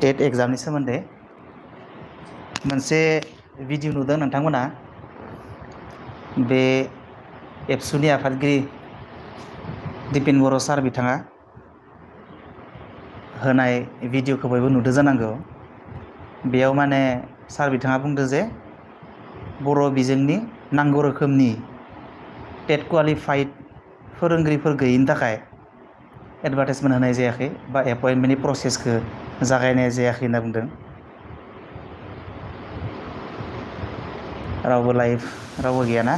टेट एग्जामनि सोमोन्दै मोनसे भिडिअ नुदों नोंथांमोना बे एबसुनि आफादगिरि दिपेन बर' सार बिथाङा होनाय भिडिअखौ बयबो नुदों जानांगौ। बेयाव माने सार बिथाङा बुंदों जे बर' बिजोंनि नांगौ रोखोमनि टेट क्वालिफाइड फोरोंगिरिफोर गैयिनि थाखाय एडभार्टाइजमेन्ट होनाय जायाखै बा एपइन्टमेन्टनि प्रसेसखौ जागायनाय जायाखै होनना बुंदों। रावबो लाइभ रावबो गैयाना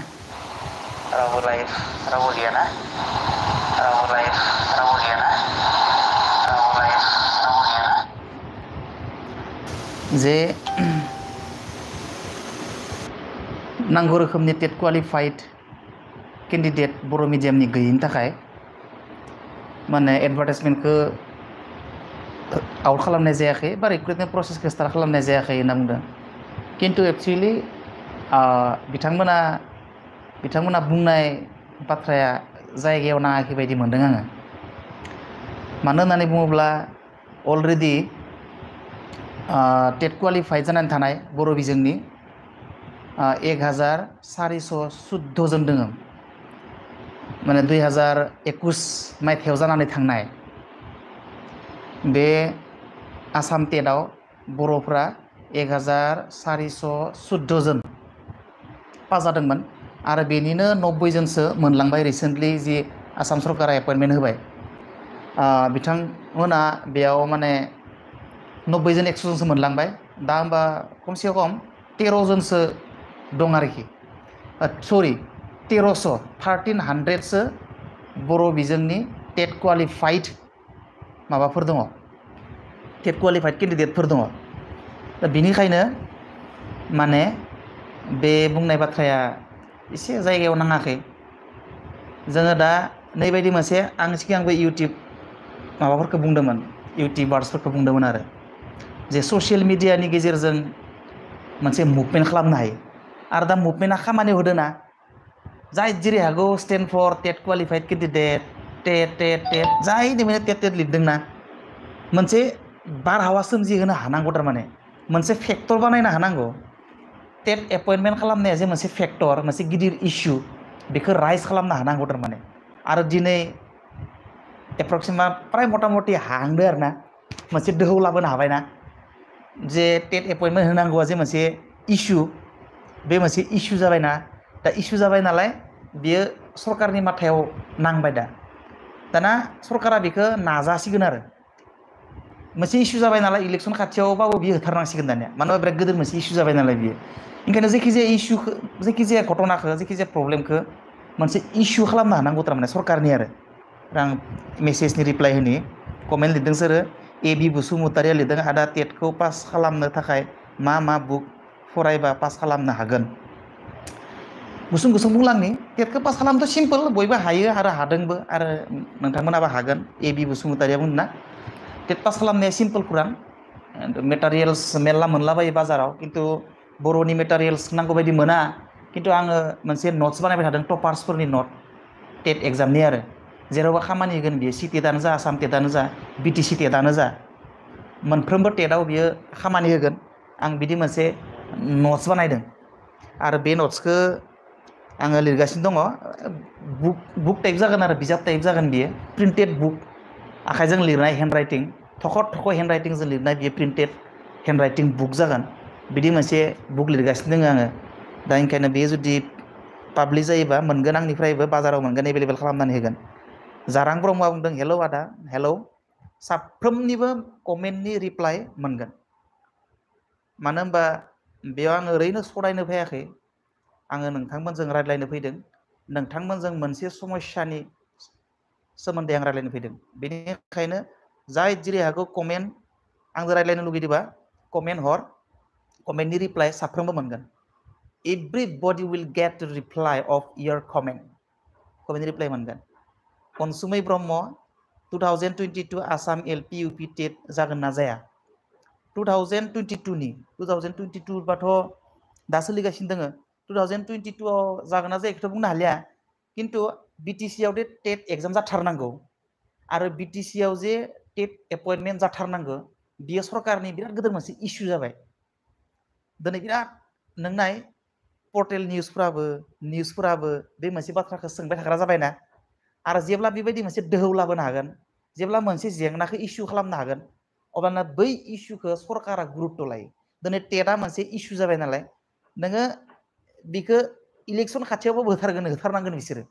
रावबो लाइभ रावबो गैयाना रावबो लाइभ रावबो गैयाना रावबो लाइभ रावबो गैयाना जे नांगौ रोखोमनि टेट क्वालिफाइड केन्डिडेट बर' मिडियामनि गैयिनि थाखाय माने एडभार्टाइजमेन्टखौ आउट खालामनाय जायाखै बा रिक्रुटमेन्ट प्रसेसखौ स्टार्ट खालामनाय जायाखै होनना बुंदों। खिन्थु एक्सुवेलि बिथांमोना बुंनाय बाथ्राया जायगायाव नाङाखै बायदि मोनदों आङो। मानो होननानै बुङोब्ला अलरेडि टेट क्वालिफाइड जानानै थानाय बर' बिजोंनि 1414 जन दङ। माने 2021 मायथाइयाव जानानै थांनाय बे आसाम टेटआव बर'फ्रा 1414 जन पास जादोंमोन आरो बेनिनो 90 जनसो मोनलांबाय। रिसेन्टलि जि आसाम सरकारा एपइन्टमेन्ट होबाय बिथांमोना बेयाव माने 90 जन 100 जनसो मोनलांबाय। दा होमबा खमसे खम 13 जनसो दं आरोखि। सरि 1300सो बर' बिजोंनि टेट क्वालिफाइड माबाफोर दङ, टेट क्वालिफाइड केन्डिडेटफोर दङ। दा बिनिखायनो माने बे बुंनाय बाथ्राया एसे जायगायाव नाङाखै। जोङो दा नैबायदि मोनसे आं सिगांबो इउटुब माबाफोरखौ बुंदोंमोन, इउटिउबार्सफोरखौ बुंदोंमोन आरो जे ससियेल मिडियानि गेजेरजों मोनसे मुभमेन्ट खालामनो हायो। आरो दा मुभमेन्टआ खामानियाव होदोंना, जाय जेरै हागौ स्टेन्ड फर टेट क्वालिफाइड केन्डिडेट टेट टेट टेट जायनि माने टेट टेट लिरदोंना मोनसे बारहावा सोमजिहोनो हानांगौ। थारमाने मोनसे फेक्टर बानायनो हानांगौ। टेट एपइन्टमेन्ट खालामनाया जे मोनसे फेक्टर, मोनसे गिदिर इस्यु, बेखौ राइज खालामनो हानांगौ थारमाने। आरो दिनै एप्रक्सिमेट प्राय मथा मथि हांदो आरो ना मोनसे दोहौ लाबोनो हाबायना जे टेट एपइन्टमेन्ट होनांगौआ जे मोनसे इस्यु, बे मोनसे इस्यु जाबायना। दा इस्यु जाबाय नालाय बियो सरकारनि माथायाव नांबाय। दाना सरकारा बेखौ नाजासिगोन आरो मोनसे इस्यु जाबाय नालाय इलेक्सन खाथियावबाबो बियो होथारनांसिगोन दानिया। मानो होनबा बिराद गिदिर मोनसे इस्यु जाबाय नालाय बियो। ओंखायनो जायखिजाया इस्युखौ, जायखिजाया घटनाखौ, जायखिजाया प्रब्लेमखौ मोनसे इस्यु खालामनो हानांगौ थारमाने सरकारनि। आरो आं मेसेजनि रिप्लाइ होनि, कमेन्ट लिरदों सोरो AB बसुमतारिया लिरदों, आदा टेटखौ पास खालामनो थाखाय मा बुक फरायबा पास खालामनो हागोन। गुसुं गुसुं बुंलांनि, टेटखौ पास खालामनोथ' सिम्पोल, बयबो हायो आरो हादोंबो आरो नोंथांमोनाबो हागोन। AB बसुमतारिया बुंदों ना टेट पास खालामनाया सिम्पोल खुरां, मेटारियेल्स मेरला मोनलाबायो बाजाराव, खिन्थु बर'नि मेटारियेल्स नांगौ बायदि मोना। खिन्थु आङो मोनसे नट्स बानायबाय थादों, टपार्सफोरनि नट टेट एग्जामनि। आरो जेरावबो खामानि होगोन बियो, सि टेटआनो जा, आसाम टेटआनो जा, BTC टेटआनो जा, मोनफ्रोमबो टेटआव बियो खामानि होगोन। आं बिदि मोनसे नट्स बानायदों आरो बे नट्सखौ आङो लिरगासिनो दङ। बुक टाइप जागोन आरो बिजाब टाइप जागोन बियो, प्रिन्टेड बुक, आखाइजों लिरनाय हेन्ड राइटिं, थख' हेन्ड राइटिंजों लिरनाय बियो प्रिन्टेड हेन्ड राइटिं बुक जागोन। बिदि मोनसे बुक लिरगासिनो दङ आङो। दा ओंखायनो बेयो जुदि पाब्लिश जायोबा मोनगोन, आंनिफ्रायबो बाजाराव मोनगोन, एभेलेबेल खालामनानै होगोन। जारां ब्रह्मआ बुंदों हेलौ आदा, हेलौ। साफ्रोमनिबो कमेन्टनि रिप्लाइ मोनगोन। मानो होनबा बेयाव आङो ओरैनो सरायनो फैयाखै, आङो नोंथांमोनजों रायज्लायनो फैदों। नोंथांमोनजों मोनसे समस्यानि सोमोन्दै आं रायज्लायनो फैदों। बेनिखायनो जाय जेरै हागौ कमेन्ट, आंजों रायज्लायनो लुगैदोंबा कमेन्ट हर, कमेन्टनि रिप्लाइ साफ्रोमबो मोनगोन। Everybody will get reply of your comment, कमेन्टनि रिप्लाइ मोनगोन। अनसुमै ब्रह्म 2022 आसाम LP UP टेट जागोन ना जाया? 2022 बाथ' दा सोलिगासिनो दङ। 2022 जागोन ना जायखौथ' बुंनो हालिया। खिन्थु BTC आव दे टेट एग्जाम जाथारनांगौ आरो BTC आव जे टेट एपइन्टमेन्ट जाथारनांगौ, बियो सरकारनि बिराद गिदिर मोनसे इस्यु जाबाय दिनै बिराद नों नाय पर्टेल निउसफोराबो बे मोनसे बाथ्राखौ सोंबाय थाग्रा जाबायना आरो जेब्ला बेबायदि मोनसे दोहौ लाबोनो हागोन जेब्ला मोनसे जेंनाखौ इस्यु खालामनो हागोन अब्लाना बै इस्युखौ सरकारा गुरुत्त लायो दिनै टेटआ मोनसे इस्यु जाबाय नालाय नोङो बिखौ इलेक्सन खाथियावबो होथारनांगोन बिसोरो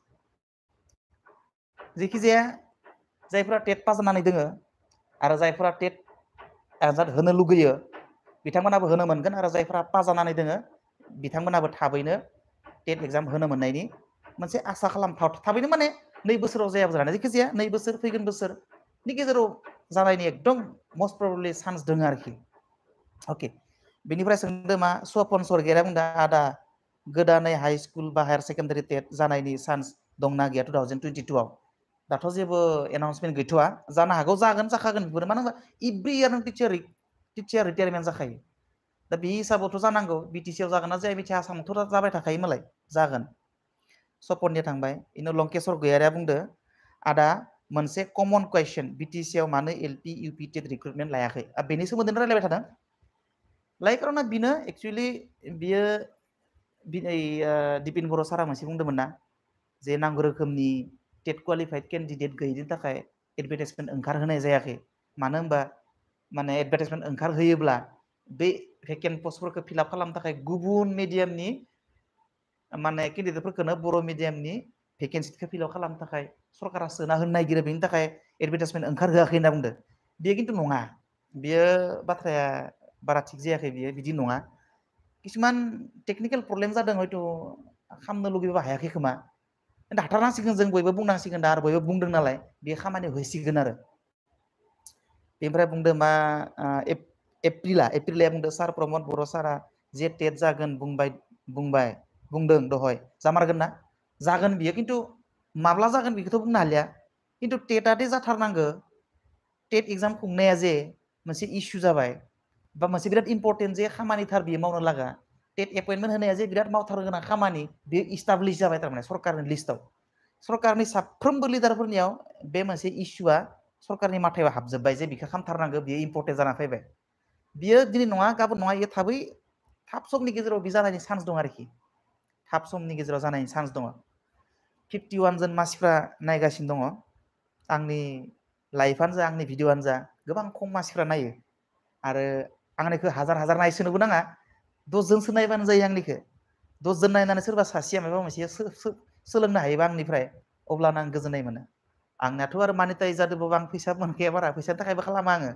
जेखिजाया जायफोरा टेट पास जानानै दोङो आरो जायफोरा टेट आनजाद होनो लुगैयो बिथांमोनाबो होनो मोनगोन आरो जायफोरा पास जानानै दोङो बिथांमोनाबो थाबैनो टेट एग्जाम होनो मोननायनि मोनसे आसा खालामथाव थाबैनो माने 2 बोसोराव जायाबो जाना जेखिजाया 2 बोसोर फैगोन बोसोरनि गेजेराव जानायनि एकदम मस्ट प्रबेबलि चान्स दङ आरोखि अके बेनिफ्राय सोंदों मा स्वपन सरगेरा बुंदों आदा गोदानै हाई स्कुल बा हायार सेकेन्डारि टेट जानायनि चान्स दंना गैया 2022 आव दाथ' जेबो एनाउन्समेन्ट गैथ'वा जानो हागौ जागोन जाखागोन बेफोरो मानो होनबा एभ्रि इयार नों टिचार रिटायारमेन्ट जाखायो दा बे हिसाबावथ' जानांगौ बिटिसिआव जागोन ना जाया मिथिया आसामावथ' जाबाय थाखायो मालाय जागोन सपननिया थांबाय इनो लंकेश्वर गयारिया बुंदो आदा मोनसे कमन कुवेश्चन बिटिसिआव मानो एलपि इउपि टेट रिक्रुटमेन्ट लायाखै बेनि सोमोन्दै रायलायबाय थादों लाइक खार'ना बिनो एक्चुअलि बियो दिपिन बर' सारा मोनसे बुंदोंमोन ना जे नांगौ रोखोमनि टेट क्वालिफाइड केन्डिडेट गैयिनि थाखाय एडभार्टाइजमेन्ट ओंखारहोनाय जायाखै मानो होनबा माने एडभार्टाइजमेन्ट ओंखारहोयोब्ला बे भेकेन्ट पस्टफोरखौ फिलआप खालामनो थाखाय गुबुन मिडियामनि माने केन्डिडेटफोरखौनो बर' मिडियामनि भेकेन्सिखौ फिलआप खालामनो थाखाय सरकारा सोना होनो नागिरो बेनि थाखाय एडभार्टाइजमेन्ट ओंखारहोआखै होनना बुंदों बेयो खिन्थु नङा बियो बाथ्राया बारा थिग जायाखै बियो बिदि नङा किसुमान टेकनिकेल प्रब्लेम जादों हयथ' खालामनो लुगैबा हायाखै खोमा हाथारनांसिगोन जों बयबो बुंनांसिगोन दा आरो बयबो बुंदों नालाय बे खामानियाव होसिगोन आरो बेनिफ्राय बुंदों मा एप्रिला बुंदों सार प्रमद बर' सारा जे टेट जागोन बुंदों दहय जामारगोन ना जागोन बियो खिन्थु माब्ला जागोन बेखौथ' बुंनो हालिया खिन्थु टेटआदि जाथारनांगौ टेट एग्जाम खुंनाया जे मोनसे इस्यु जाबाय बा मोनसे बिराद इम्पर्टेन्ट जे खामानिथार बियो मावनो लागा टेट एपइन्टमेन्ट होनाया जे बिराद मावथारनो गोनां खामानि बेयो इस्टाब्लिश जाबाय थारमाने सरकारनि लिस्टआव सरकारनि साफ्रोमबो लिडारफोरनियाव बे मोनसे इस्युआ सरकारनि माथायाव हाबजोब्बाय जे बिखौ खालामथारनांगौ बियो इम्पर्टेन्ट जाना फैबाय बियो दिनै नङा गाबोन नङा इयो थाब समनि गेजेराव बे जानायनि चान्स दं आरोखि थाब समनि गेजेराव जानायनि चान्स दङ 51 जन मानसिफ्रा नायगासिनो दङ आंनि लाइभआनो जा आंनि भिडिअ'आनो जा गोबां खम मानसिफ्रा नायो आरो आंनिखौ हाजार नायसोनोबो नाङा 10 जनसो नायबानो जायो आंनिखौ 10 जन नायनानै सोरबा सासेया माबा मोनसे सोलोंनो हायोबा आंनिफ्राय अब्लानो आं गोजोननाय मोनो आंनाथ' आरो मानिटाइज जादोंबाबो आं फैसा मोनखाया बारा फैसानि थाखायबो खालामा आङो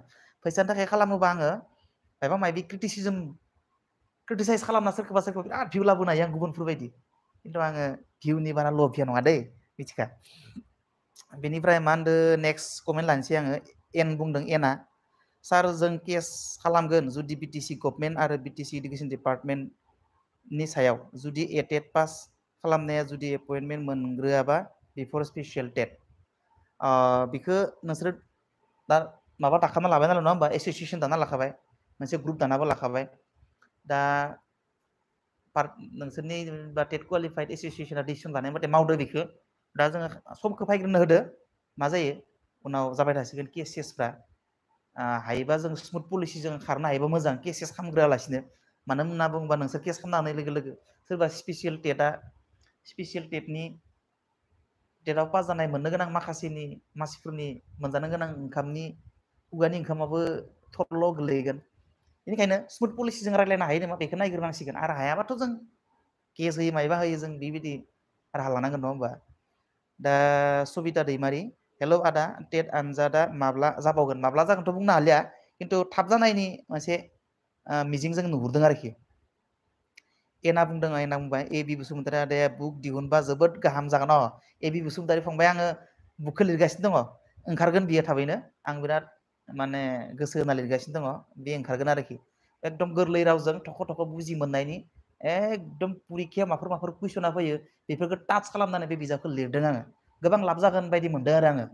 फैसानि थाखाय खालामोबा आङो माबा माबि क्रिटिसाइज खालामना सोरखौबा बिराद भिउ लाबोनो हायो आं गुबुनफोरबायदि खिन्थु आङो भिउनि बारा लभिया नङा दै मिथिखा बेनिफ्राय मा होनदों नेक्स्ट कमेन्ट लानोसै आङो एन बुंदों एनआ सार जों केस खालामगोन जुदि बिटिसि गभर्नमेन्ट आरो बिटिसि इडुकेसन डिपार्टमेन्टनि सायाव जुदि टेट पास खालामनाया जुदि एपइन्टमेन्ट मोनग्रोआबा बिफोर स्पेसियेल टेट बिखौ नोंसोरो दा माबा दाखाना लाबाय नालाय नङा होमबा एस'सिएसन दाना लाखाबाय मोनसे ग्रुप दानाबो लाखाबाय दा नोंसोरनि बा टेट क्वालिफाइड एस'सिएसना डिसिसन लानाय मथे मावदो बेखौ दा जोङो समखौ फायग्रोनो होदो मा जायो उनाव जाबाय थासिगोन केसेसफ्रा हायोबा जों स्मुथ पलिसिजों खारनो हायोबा मोजां केसेस खालामग्रोआलासिनो मानो होनना बुङोबा नोंसोर केस खालामनो हानाय लोगो सोरबा स्पेसियेल टेटआव पास जानाय मोननो गोनां माखासेनि मानसिफोरनि मोनजानो गोनां ओंखामनि खुगानि ओंखामाबो थरल' गोलैगोन बेनिखायनो स्मुथ पलिसिजों रायज्लायनो हायो नामा बेखौ नायग्रोनांसिगोन आरो हायाबाथ' जों केस होयो मायबा होयो जों बेबायदि राहा लानांगोन नङा होमबा दा सबिता दैमारि हेल' आदा टेट आनजादा माब्ला जाबावगोन माब्ला जागोनथ' बुंनो हालिया खिन्थु थाब जानायनि मोनसे मिजिं जों नुहुरदों आरोखि एना बुंबाय ए बि बसुमतारी आदाया बुक दिहुनबा जोबोद गाहाम जागोन ए बि बसुमतारी फंबाय आङो बुकखौ लिरगासिनो दङ ओंखारगोन बियो थाबैनो आं बिराद माने गोसो होना लिरगासिनो दङ बे ओंखारगोन आरोखि एकदम गोरलै रावजों थख' बुजि मोननायनि एकदम पुरिखायाव माफोर कुइसना फैयो बेफोरखौ टाच खालामनानै बे बिजाबखौ लिरदों आङो गोबां लाब जागोन बायदि मोनदों आरो आङो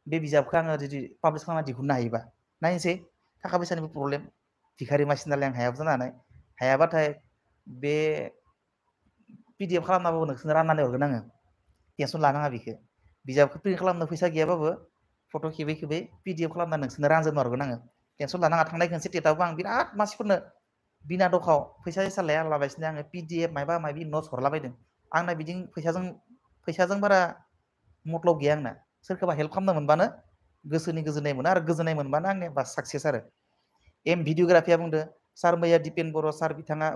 बे बिजाबखौ आङो जुदि पाब्लिस खालामना दिहुननो हायोबा नायनोसै थाखा फैसानिबो प्रब्लेम भिखारि मानसि नालाय आं हायाबो जानो हानाय हायाबाथाय बे पिडिएफ खालामनाबाबो नोंसोरनो राननानै हरगोन आङो टेनसन लानाङा बेखौ बिजाबखौ प्रिन्ट खालामनो फैसा गैयाबाबो फट' खेबै पिडिएफ खालामना नोंसोरनो रानजोबना हरगोन आङो टेनसन लानाङा थांनाय खनसे टेटआवबो आं बिराद मानसिफोरनो बिना दखाव फैसा एसा लायालाबासिनो आङो PDF माबा माबि नट्स हरलाबायदों आंना बिदि फैसाजों बारा मतलब गैया आंना सोरखौबा हेल्प खालामनो मोनबानो गोसोनि गोजोननाय मोनो आरो गोजोननाय मोनबानो आंनि बास साक्सेस आरो एम भिडिअग्राफिया बुंदो सार मैया दिपेन बर' सार बिथाङा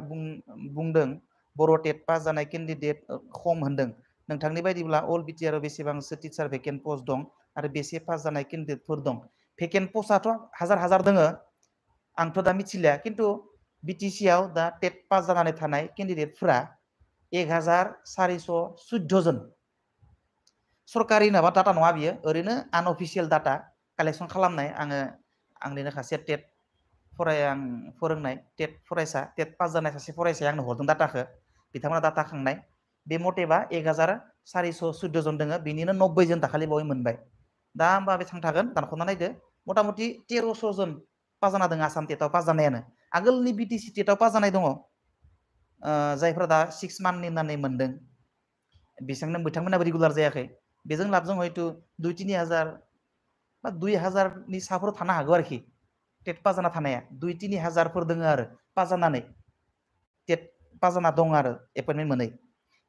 बुंदों बर' टेट पास जानाय केन्डिडेट खम होनदों नोंथांनि बायदिब्ला अल बिटिआर बेसेबांसो टिचार भेकेन्ट पस्ट दं आरो बेसे पास जानाय केन्डिडेटफोर दं भेकेन्ट पस्टआथ' हाजार दोङो आंथ' दा मिथिलिया खिन्थु BTC आव दा टेट पास जानानै थानाय केन्डिडेटफोरा 1414 जन सरकारि नाबा डाटा नङा बियो ओरैनो आनअफिसियेल डाटा कालेक्सन खालामनाय आङो आंनिनो सासे टेट आं फोरोंनाय टेट फरायसा टेट पास जानाय सासे फरायसाया आंनो हरदों डाटाखौ बिथांमोना डाटा खांनाय बे मथेबा 1414 जन दोङो बिनिनो 90 जन दाखालि बावै मोनबाय दा होमबा बेसेबां थागोन दानख'ना नायदो मथा मथि 1300 जन पास जाना दङ आसाम टेटआव पास जानायानो आगोलनि BTC टेटआव पास जानाय दङ जायफ्रा दा 6 मान्थनि होननानै मोनदों बिथांमोनाबो रेगुलार जायाखै बेजों लाबजों हयथ' 2-3 हाजार बा 2000नि साफोर थानो हागौ आरोखि टेट पास जाना थानाया 2-3 हाजारफोर दोङो आरो पास जानानै टेट पास जाना दं आरो एपइन्टमेन्ट मोनै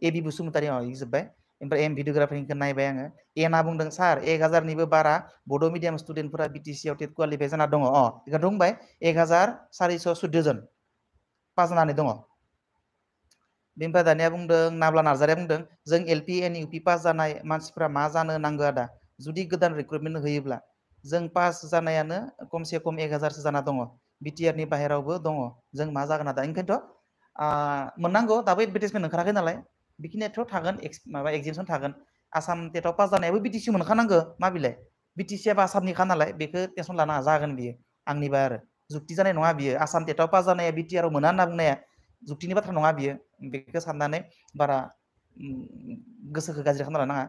AB बसुमतारी जोब्बाय ओमफ्राय एम भिडिअग्राफिनिखौ नायबाय आङो एना बुंदों सार 1000निबो बारा बड' मिडियाम स्टुडेन्टफोरा BTC आव टेट क्वालिफाइ जाना दङ बेखौथ' बुंबाय 1414 जन पास जानानै दङ बेनिफ्राय दानिया बुंदों नाब्ला नार्जारिया बुंदों जों LP and UP पास जानाय मानसिफ्रा मा जानो नांगौ आदा जुदि गोदान रिक्रुटमेन्ट होयोब्ला जों पास जानायानो खमसे खम 1000सो जाना दङ BTR नि बाहेरावबो दङ जों मा जागोन आदा ओंखायनोथ' मोननांगौ दाबो एडभार्टाइजमेन्ट ओंखाराखै नालाय बिखिनियाथ' थागोन माबा एगजेमसन थागोन आसाम टेटआव पास जानायाबो BTC मोनखानांगौ मा बिलाय BTC आबो आसामनिखा नालाय बेखौ टेनसन लानाङा जागोन बियो आंनिबा आरो जुक्ति जानाय नङा बियो आसाम टेटआव पास जानाया BTR आव मोना होनना बुंनाया जुक्तिनि बाथ्रा नङा बियो बेखौ साननानै बारा गोसोखौ गाज्रि खालामना लानाङा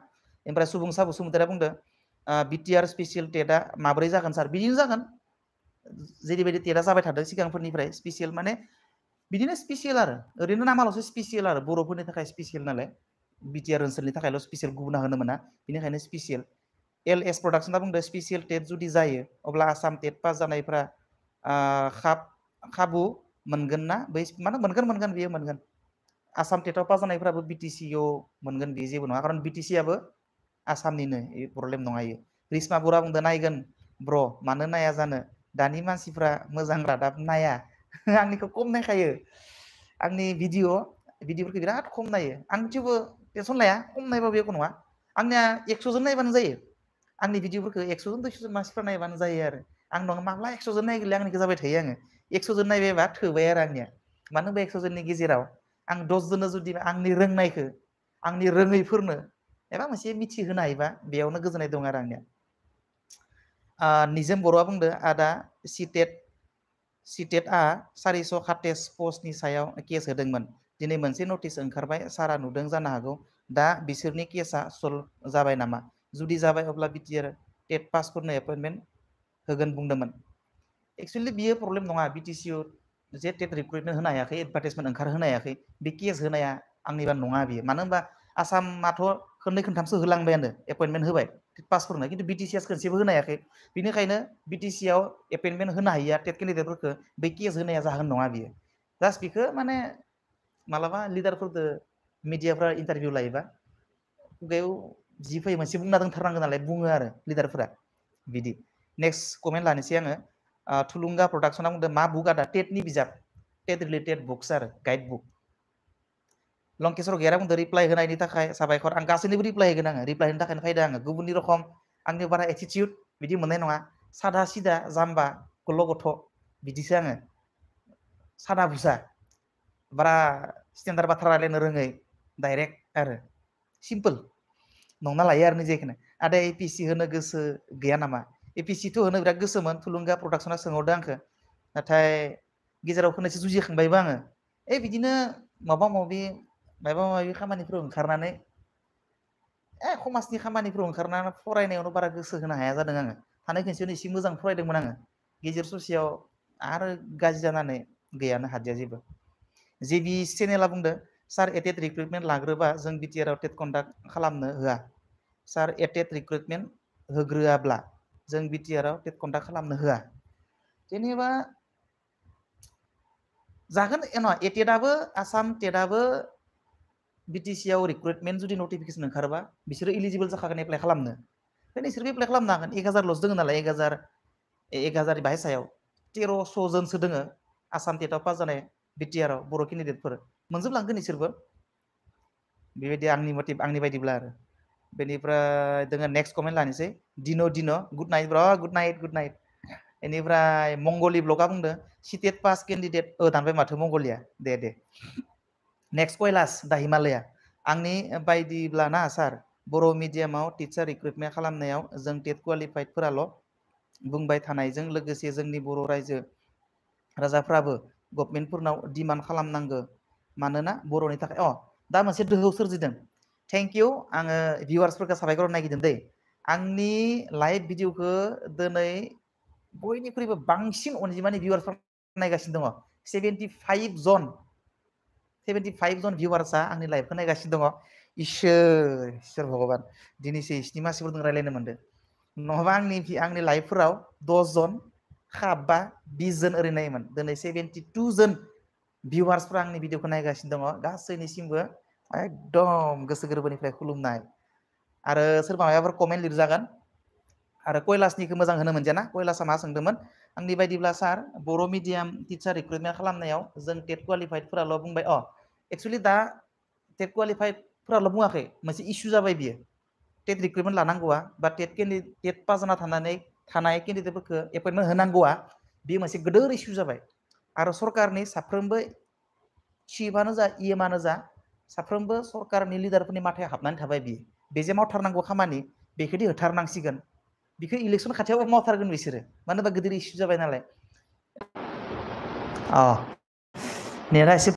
ओमफ्राय सुबुंसा बसुमतारिया बुंदों BTR स्पेसियेल टेटआ माब्रै जागोन सार बिदिनो जागोन जेरैबायदि टेटआ जाबाय थादों सिगांफोरनिफ्राय स्पेसियेल माने बिदिनो स्पेसियेल आरो ओरैनो नामाल'सो स्पेसियेल आरो बर'फोरनि थाखाय स्पेसियेल नालाय BTR ओनसोलनि थाखायल' स्पेसियेल गुबुना होनो मोना बेनिखायनो स्पेसियेल LS प्रडाक्सना बुंदों स्पेसियेल टेट जुदि जायो अब्ला आसाम टेट पास जानायफ्रा खाबु मोनगोन ना बै माने मोनगोन बियो मोनगोन आसाम टेटआव पास जानायफ्राबो BTC आव मोनगोन बियो जेबो नङा खारन BTC आबो आसामनिनो प्रब्लेम नङा इयो रिसमा बरा बुंदों नायगोन ब्र मानो नाया जानो दानि मानसिफ्रा मोजां रादाब नाया आंनिखौ खम नायखायो आंनि भिडिअफोरखौ बिराद खम नायो आं थेवबो टेनसन लाया खम नायबाबो एख' नङा आंनिया 100 जन नायबानो जायो आंनि भिडिअफोरखौ 100 जन 200 जन मानसिफ्रा नायबानो जायो आरो आं नङा माब्ला 100 जन नायगोनलै आंनिखौ जाबाय थायो आङो 100 जन नायबायबा थोबाय आरो आंनिया मानो होनबा 100 जननि गेजेराव आं 10 जननो जुदि आंनि रोंनायखौ आंनि रोङैफोरनो एबा मोनसे मिथिहोनो हायोबा बेयावनो गोजोननाय दं आरो आंनिया निजोम बर'आ बुंदो आदा सिटेटआ 427 पस्टनि सायाव केस होदोंमोन दिनै मोनसे नटिस ओंखारबाय सारा नुदों जानो हागौ दा बिसोरनि केसा सल्भ जाबाय नामा जुदि जाबाय अब्ला BTR टेट पासफोरनो एपइन्टमेन्ट होगोन बुंदोंमोन एक्सुवेलि बियो प्रब्लेम नङा BTC आव जे टेट रिक्रुटमेन्ट होनो हायाखै एडभार्टाइजमेन्ट ओंखारहोनो हायाखै बे केस होनाया आंनिबा नङा बियो मानो होनबा आसामाथ' खननै खनथामसो होलांबायानो एपइन्टमेन्ट होबाय टेट पासफोरनो खिन्थु BTC आ खनसेबो होनो हायाखै बेनिखायनो BTC आव एपइन्टमेन्ट होनो हायिया टेट केन्डिडेटफोरखौ बे केस होनाया जाहोन नङा बियो जास्ट बेखौ माने मालाबा लिडारफोरजों मिडियाफ्रा इन्टारभिउ लायोबा खुगायाव जि फैयो मोनसे बुंना दोनथारनांगौ नालाय बुङो आरो लिडारफोरा बिदि नेक्स्ट कमेन्ट लानोसै आङो थुलुंगा प्रडाक्सना बुंदों मा बुक आदा टेटनि बिजाब टेट रिलेटेड बुक्स आरो गाइड बुक लंकेश्वर गैयारा बुंदों रिप्लाइ होनायनि थाखाय साबायखर आं गासैनिबो रिप्लाइ होगोन आङो रिप्लाइ होनो थाखायनो फैदों आङो गुबुननि रखम आंनि बारा एटिटिउड बिदि मोननाय नङा सादा सिदा जाम्बा गल' गथ' बिदिसो आङो सादा बुसा बारा स्टेन्डार्ड बाथ्रा रायलायनो रोङै डाइरेक्ट आरो सिम्पोल नंना लायो आरो निजेखौनो आदा APC होनो गोसो गैया नामा APC थ' होनो बिराद गोसोमोन थुलुंगा प्रडाक्सना सोंहरदों आंखौ नाथाय गेजेराव खननैसो जुजिखांबायबो आङो बिदिनो माबा माबि खामानिफ्राव ओंखारनानै समाजनि खामानिफ्राव ओंखारनानै फरायनायावनो बारा गोसो होनो हाया जादों आङो थानाय खनसेयावनो एसे मोजां फरायदोंमोन आङो गेजेर ससेयाव आरो गाज्रि जानानै गैयानो हादिया जेबो JB चेनेला बुंदों सार एटेट रिक्रुटमेन्ट लाग्रोबा जों BTR आव टेट कन्डाक्ट खालामनो होआ सार एटेट रिक्रुटमेन्ट होग्रोआब्ला जों BTR आव टेट कन्डाक्ट खालामनो होआ जेनेबा जागोन एटेटआबो आसाम टेटआबो BTC आव रिक्रुटमेन्ट जुदि नटिफिकेसन ओंखारोबा बिसोरो इलिजिबल जाखागोन एप्लाइ खालामनो ओंखायनो बिसोरबो एप्लाइ खालामनो हागोन 1000ल'सो दोङो नालाय 1000 बाहाय सायाव 1300 जनसो दोङो आसाम टेटआव पास जानाय BTR आव बर' केन्डिडेटफोर मोनजोबलांगोन इसोरबो बेबायदि आंनि बायदिब्ला आरो बेनिफ्राय दोङो नेक्स्ट कमेन्ट लानोसै दिनो गुड नाइट ब्र गुड नाइट बेनिफ्राय मंगली ब्लगा बुंदों सिटेट पास केन्डिडेट दानबाय माथो मंगलिया दे नेक्स्ट कैलाश दा हिमालया आंनि बायदिब्ला ना सार बर' मिडियामाव टिचार रिक्रुटमेन्ट खालामनायाव जों टेट क्वालिफाइडफोराल' बुंबाय थानायजों लोगोसे जोंनि बर' रायजो राजाफ्राबो गभर्नमेन्टफोरनाव डिमान्ड खालामनांगौ मानोना बर'नि थाखाय दा मोनसे दोहौ सोरजिदों थेंक इउ आङो भिउवार्सफोरखौ साबायखर नागिरदों दै आंनि लाइभ भिडिअखौ दिनै बयनिख्रुइबो बांसिन अनजिमानि भिउवार्सफोर नायगासिनो दङ 75 जन भिउवार्सआ आंनि लाइभखौ नायगासिनो दङ इसोर भगबान दिनैसो इसिनि मानसिफोरजों रायज्लायनो मोनदों नङाबा आंनि लाइभफोराव 10 जन 20 जन ओरै नायोमोन दिनै 72 जन भिउवार्सफ्रा आंनि भिडिअखौ नायगासिनो दङ गासैनिसिमबो एकदम गोसो गोरबोनिफ्राय खुलुमनाय आरो सोरबा माबाफोर कमेन्ट लिरजागोन आरो कैलाशनिखौ मोजां होनो मोनजाना कैलाशआ मा सोंदोंमोन आंनि बायदिब्ला सार बर' मिडियाम टिचार रिक्रुटमेन्ट खालामनायाव जों टेट क्वालिफाइडफोराल' बुंबाय एक्चुअलि दा टेट क्वालिफाइडफोराल' बुङाखै मोनसे इस्यु जाबाय बियो टेट रिक्रुटमेन्ट लानांगौआ बा टेट पास जाना थानाय केन्डिडेटफोरखौ एपइन्टमेन्ट होनांगौआ बेयो मोनसे गिदिर इस्यु जाबाय आरो सरकारनि साफ्रोमबो चिफआनो जा इएमआनो जा साफ्रोमबो सरकारनि लिडारफोरनि माथायाव हाबनानै थाबाय बे जे मावथारनांगौ खामानि बेखौदि होथारनांसिगोन बेखौ इलेक्सन खाथियावबो मावथारगोन बिसोरो मानो होनबा गिदिर इस्यु जाबाय नालाय नेटआ एसे